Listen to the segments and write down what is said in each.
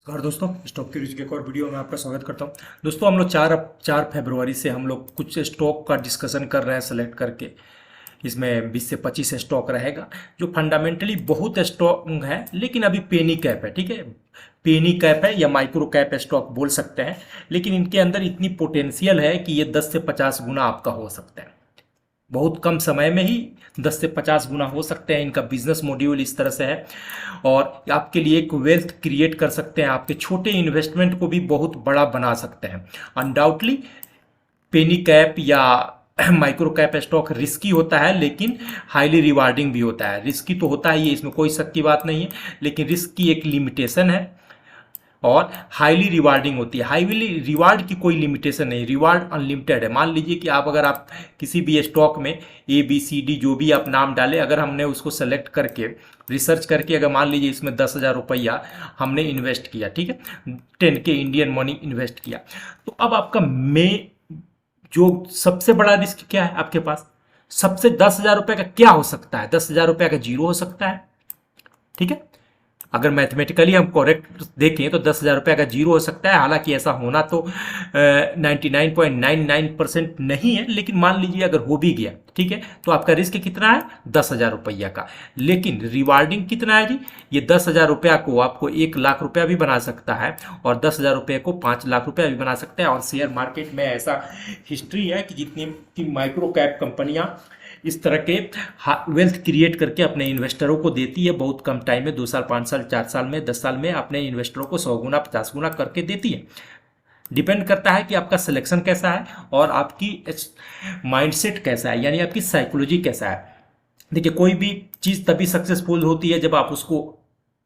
नमस्कार दोस्तों, स्टॉक की रुचि के एक और वीडियो में आपका स्वागत करता हूं। दोस्तों हम लोग 4 फरवरी से हम लोग कुछ स्टॉक का डिस्कशन कर रहे हैं सेलेक्ट करके। इसमें 20 से 25 स्टॉक रहेगा जो फंडामेंटली बहुत स्ट्रॉन्ग है, लेकिन अभी पेनी कैप है। ठीक है, पेनी कैप है या माइक्रो कैप स्टॉक बोल सकते हैं, लेकिन इनके अंदर इतनी पोटेंशियल है कि ये 10 से 50 गुना आपका हो सकता है। बहुत कम समय में ही 10 से 50 गुना हो सकते हैं। इनका बिजनेस मॉड्यूल इस तरह से है और आपके लिए एक वेल्थ क्रिएट कर सकते हैं। आपके छोटे इन्वेस्टमेंट को भी बहुत बड़ा बना सकते हैं। अनडाउटली पेनी कैप या माइक्रो कैप स्टॉक रिस्की होता है, लेकिन हाईली रिवार्डिंग भी होता है। रिस्की तो होता ही है, इसमें कोई शक की बात नहीं है, लेकिन रिस्क की एक लिमिटेशन है और हाईली रिवार्डिंग होती है। हाईली रिवार्ड की कोई लिमिटेशन नहीं, रिवार्ड अनलिमिटेड है। मान लीजिए कि आप अगर आप किसी भी स्टॉक में ABCD जो भी आप नाम डालें, अगर हमने उसको सेलेक्ट करके रिसर्च करके अगर मान लीजिए इसमें 10,000 रुपया हमने इन्वेस्ट किया, ठीक है, 10K इंडियन मनी इन्वेस्ट किया, तो अब आपका जो सबसे बड़ा रिस्क क्या है आपके पास? सबसे 10,000 रुपये का क्या हो सकता है? 10,000 रुपये का जीरो हो सकता है। ठीक है, अगर मैथमेटिकली हम करेक्ट देखें तो 10,000 रुपये का जीरो हो सकता है। हालांकि ऐसा होना तो 99.99% नहीं है, लेकिन मान लीजिए अगर हो भी गया, ठीक है, तो आपका रिस्क कितना है? 10,000 रुपया का। लेकिन रिवार्डिंग कितना है जी? ये 10,000 रुपया को आपको 1,00,000 रुपया भी बना सकता है और 10,000 रुपये को 5,00,000 रुपया भी बना सकता है। और शेयर मार्केट में ऐसा हिस्ट्री है कि जितनी की माइक्रो कैप कंपनियां इस तरह के वेल्थ क्रिएट करके अपने इन्वेस्टरों को देती है बहुत कम टाइम में, 2 साल 5 साल 4 साल में 10 साल में अपने इन्वेस्टरों को 100 गुना 50 गुना करके देती है। डिपेंड करता है कि आपका सिलेक्शन कैसा है और आपकी माइंडसेट कैसा है, यानी आपकी साइकोलॉजी कैसा है। देखिए, कोई भी चीज़ तभी सक्सेसफुल होती है जब आप उसको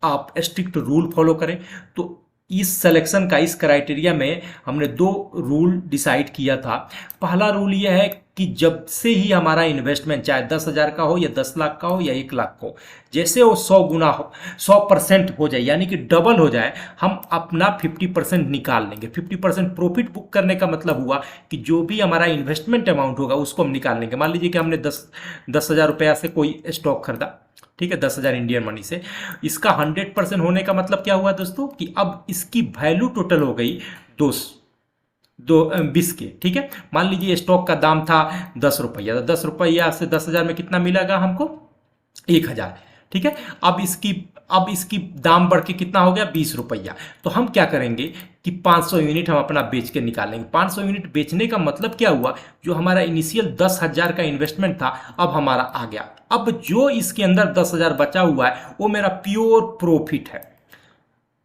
आप स्ट्रिक्ट रूल फॉलो करें। तो इस सिलेक्शन का, इस क्राइटेरिया में हमने 2 रूल डिसाइड किया था। पहला रूल यह है कि जब से ही हमारा इन्वेस्टमेंट चाहे 10,000 का हो या 10 लाख का हो या 1 लाख का हो, जैसे वो 100 गुना हो, 100% हो जाए, यानी कि डबल हो जाए, हम अपना 50% निकाल लेंगे। 50% प्रॉफिट बुक करने का मतलब हुआ कि जो भी हमारा इन्वेस्टमेंट अमाउंट होगा उसको हम निकाल लेंगे। मान लीजिए कि हमने 10,000 रुपया से कोई स्टॉक खरीदा, ठीक है, 10,000 इंडियन मनी से। इसका 100% होने का मतलब क्या हुआ दोस्तों? कि अब इसकी वैल्यू टोटल हो गई 20 के। ठीक है, मान लीजिए स्टॉक का दाम था 10 रुपया, तो 10 रुपया से 10,000 में कितना मिलेगा हमको? 1,000। ठीक है, अब इसकी दाम बढ़ के कितना हो गया? 20 रुपया। तो हम क्या करेंगे कि 500 यूनिट हम अपना बेच के निकालेंगे। 500 यूनिट बेचने का मतलब क्या हुआ? जो हमारा इनिशियल 10,000 का इन्वेस्टमेंट था, अब हमारा आ गया। अब जो इसके अंदर 10,000 बचा हुआ है वो मेरा प्योर प्रॉफिट है,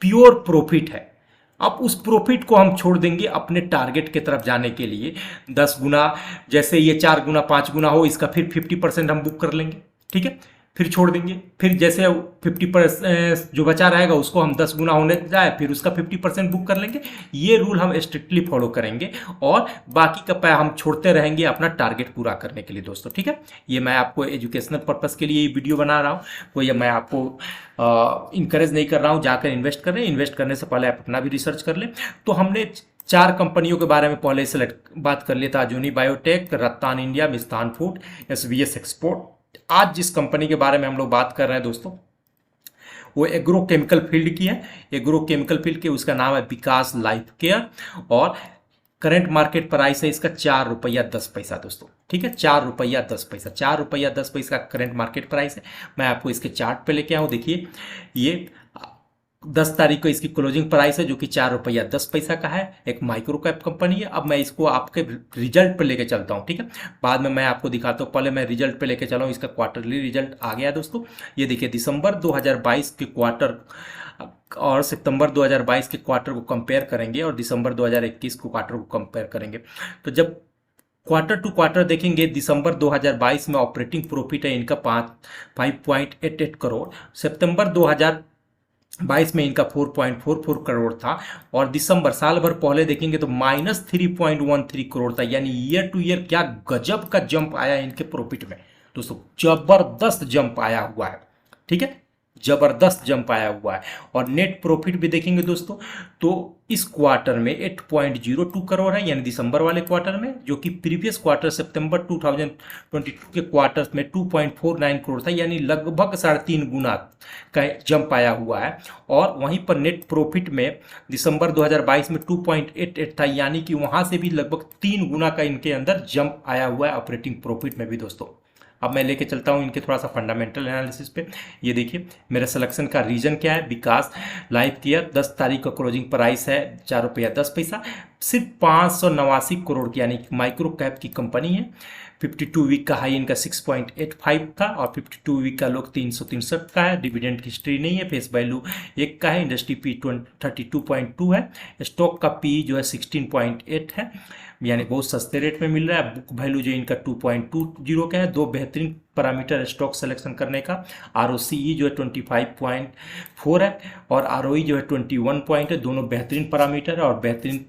प्योर प्रॉफिट है। अब उस प्रॉफिट को हम छोड़ देंगे अपने टारगेट की तरफ जाने के लिए। 10 गुना, जैसे ये 4 गुना 5 गुना हो, इसका फिर 50% हम बुक कर लेंगे। ठीक है, फिर छोड़ देंगे। फिर जैसे 50% जो बचा रहेगा उसको हम 10 गुना होने जाए, फिर उसका 50% बुक कर लेंगे। ये रूल हम स्ट्रिक्टली फॉलो करेंगे और बाकी का पैसा हम छोड़ते रहेंगे अपना टारगेट पूरा करने के लिए दोस्तों। ठीक है, ये मैं आपको एजुकेशनल पर्पज़ के लिए ये वीडियो बना रहा हूँ, कोई मैं आपको इंकरेज नहीं कर रहा हूँ जाकर इन्वेस्ट करें। इन्वेस्ट करने से पहले आप अपना भी रिसर्च कर लें। तो हमने 4 कंपनियों के बारे में पहले सेलेक्ट बात कर लिया था: Ajooni biotech, Rattan India, Mishtann food, SVS export. आज जिस कंपनी के बारे में हम लोग बात कर रहे हैं दोस्तों, वो एग्रो केमिकल फील्ड की है। एग्रो केमिकल फील्ड की, उसका नाम है विकास लाइफ केयर और करंट मार्केट प्राइस है इसका 4 रुपया 10 पैसा दोस्तों। ठीक है, 4 रुपया 10 पैसा, 4 रुपया 10 पैसा करंट मार्केट प्राइस है। मैं आपको इसके चार्ट पे लेके आऊँ। देखिए, ये 10 तारीख को इसकी क्लोजिंग प्राइस है जो कि 4 रुपया 10 पैसा का है। एक माइक्रो कैप कंपनी है। अब मैं इसको आपके रिजल्ट पे लेके चलता हूँ, ठीक है, बाद में मैं आपको दिखाता हूँ। पहले मैं रिजल्ट पे लेके चला हूँ। इसका क्वार्टरली रिजल्ट आ गया दोस्तों। ये देखिए, दिसंबर 2022 के क्वार्टर और सितंबर 2022 के क्वार्टर को कंपेयर करेंगे और दिसंबर 2021 को क्वार्टर को कंपेयर करेंगे, तो जब क्वार्टर टू क्वार्टर देखेंगे, दिसंबर 2022 में ऑपरेटिंग प्रॉफिट है इनका 5.88 करोड़। सितंबर 2022 में इनका 4.44 करोड़ था और दिसंबर साल भर पहले देखेंगे तो -3.13 करोड़ था। यानी ईयर टू ईयर क्या गजब का जंप आया इनके प्रॉफिट में दोस्तों, जबरदस्त जंप आया हुआ है। ठीक है, जबरदस्त जंप आया हुआ है। और नेट प्रॉफिट भी देखेंगे दोस्तों तो इस क्वार्टर में 8.02 करोड़ है, यानी दिसंबर वाले क्वार्टर में, जो कि प्रीवियस क्वार्टर सितंबर 2022 के क्वार्टर में 2.49 करोड़ था, यानी लगभग 3.5 गुना का जंप आया हुआ है। और वहीं पर नेट प्रॉफिट में दिसंबर 2022 में 2.88 था, यानी कि वहां से भी लगभग 3 गुना का इनके अंदर जंप आया हुआ है ऑपरेटिंग प्रॉफिट में भी दोस्तों। अब मैं लेके चलता हूँ इनके थोड़ा सा फंडामेंटल एनालिसिस पे। ये देखिए मेरा सिलेक्शन का रीजन क्या है, विकास लाइफ केयर। 10 तारीख का क्लोजिंग प्राइस है 4 रुपया 10 पैसा, सिर्फ 589 करोड़ की, यानी माइक्रो कैप की कंपनी है। 52 वीक का हाई इनका 6.85 था और 52 वीक का लोग 363 का है। डिविडेंड की हिस्ट्री नहीं है, फेस वैल्यू 1 का है, इंडस्ट्री पी 32.2 है, स्टॉक का पी जो है 16.8 है, यानी बहुत सस्ते रेट में मिल रहा है। बुक वैल्यू जो इनका 2.20 का है। दो बेहतरीन पैरामीटर स्टॉक सिलेक्शन करने का, ROCE जो है 25.4 है और ROE जो है 21 पॉइंट है, दोनों बेहतरीन पैरामीटर है और बेहतरीन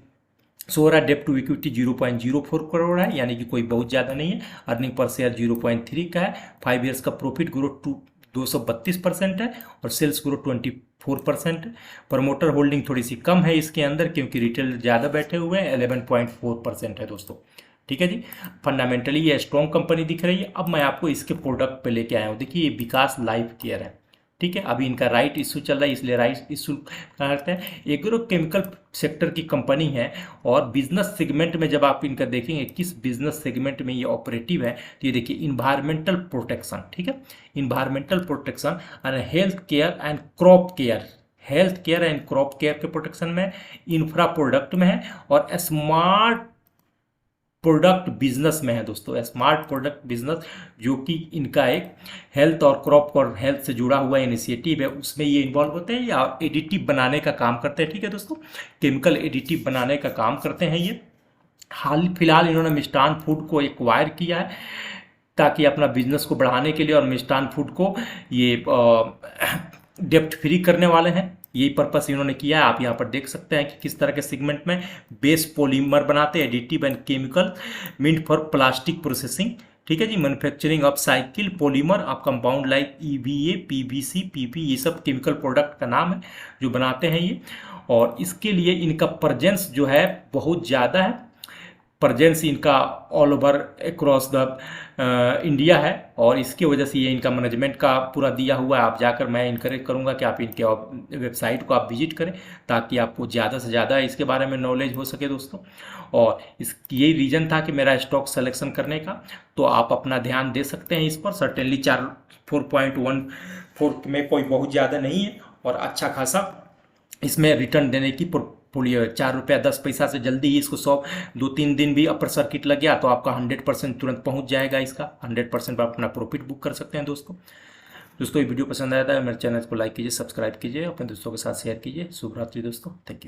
सो रहा है। डेप्ट टू इक्विटी 0.04 करोड़ है, यानी कि कोई बहुत ज़्यादा नहीं है। अर्निंग पर शेयर 0.3 का है। 5 ईयर्स का प्रॉफिट ग्रोथ 232% है और सेल्स ग्रोथ 24% है। प्रमोटर होल्डिंग थोड़ी सी कम है इसके अंदर, क्योंकि रिटेल ज़्यादा बैठे हुए हैं, 11.4% है दोस्तों। ठीक है जी, फंडामेंटली ये स्ट्रॉन्ग कंपनी दिख रही है। अब मैं आपको इसके प्रोडक्ट पे लेके आया हूँ। देखिए ये विकास लाइफ केयर है, ठीक है, अभी इनका राइट इशू चल रहा है, इसलिए राइट इशू करते हैं। एग्रो केमिकल सेक्टर की कंपनी है और बिजनेस सेगमेंट में जब आप इनका देखेंगे किस बिजनेस सेगमेंट में ये ऑपरेटिव है, तो ये देखिए इन्वायरमेंटल प्रोटेक्शन, ठीक है, environmental protection and health care and crop care, health care and crop care के प्रोटेक्शन में, इंफ्रा प्रोडक्ट में है और स्मार्ट प्रोडक्ट बिजनेस में है दोस्तों। स्मार्ट प्रोडक्ट बिजनेस जो कि इनका एक हेल्थ और क्रॉप और हेल्थ से जुड़ा हुआ इनिशिएटिव है, उसमें ये इन्वॉल्व होते हैं या एडिटिव बनाने का काम करते हैं। ठीक है दोस्तों, केमिकल एडिटिव बनाने का काम करते हैं ये। हाल फिलहाल इन्होंने मिष्टान फूड को एक्वायर किया है ताकि अपना बिजनेस को बढ़ाने के लिए, और मिष्टान फूड को ये डेप्ट फ्री करने वाले हैं। यही पर्पस इन्होंने किया है। आप यहाँ पर देख सकते हैं कि किस तरह के सेगमेंट में बेस पॉलीमर बनाते हैं, additive and chemical meant for plastic processing. ठीक है जी, manufacturing of cycle polymer of compound like EVA, PVC, PP, ये सब केमिकल प्रोडक्ट का नाम है जो बनाते हैं ये। और इसके लिए इनका प्रेजेंस जो है बहुत ज़्यादा है, प्रेजेंस इनका all over across the India है और इसकी वजह से ये इनका मैनेजमेंट का पूरा दिया हुआ है। आप जाकर, मैं इनकरेज करूंगा कि आप इनके वेबसाइट को आप विजिट करें ताकि आपको ज़्यादा से ज़्यादा इसके बारे में नॉलेज हो सके दोस्तों। और इस यही रीज़न था कि मेरा स्टॉक सिलेक्शन करने का, तो आप अपना ध्यान दे सकते हैं इस पर। सर्टेनली 4.14 में कोई बहुत ज़्यादा नहीं है और अच्छा खासा इसमें रिटर्न देने की पोर्टफोलियो है। 4 रुपया 10 पैसा से जल्दी ही इसको 2-3 दिन भी अपर सर्किट लग गया तो आपका 100% तुरंत पहुंच जाएगा। इसका 100% आप अपना प्रॉफिट बुक कर सकते हैं दोस्तों। ये वीडियो पसंद आया था मेरे चैनल को लाइक कीजिए, सब्सक्राइब कीजिए, अपने दोस्तों के साथ शेयर कीजिए। शुभ रात्रि दोस्तों, थैंक यू।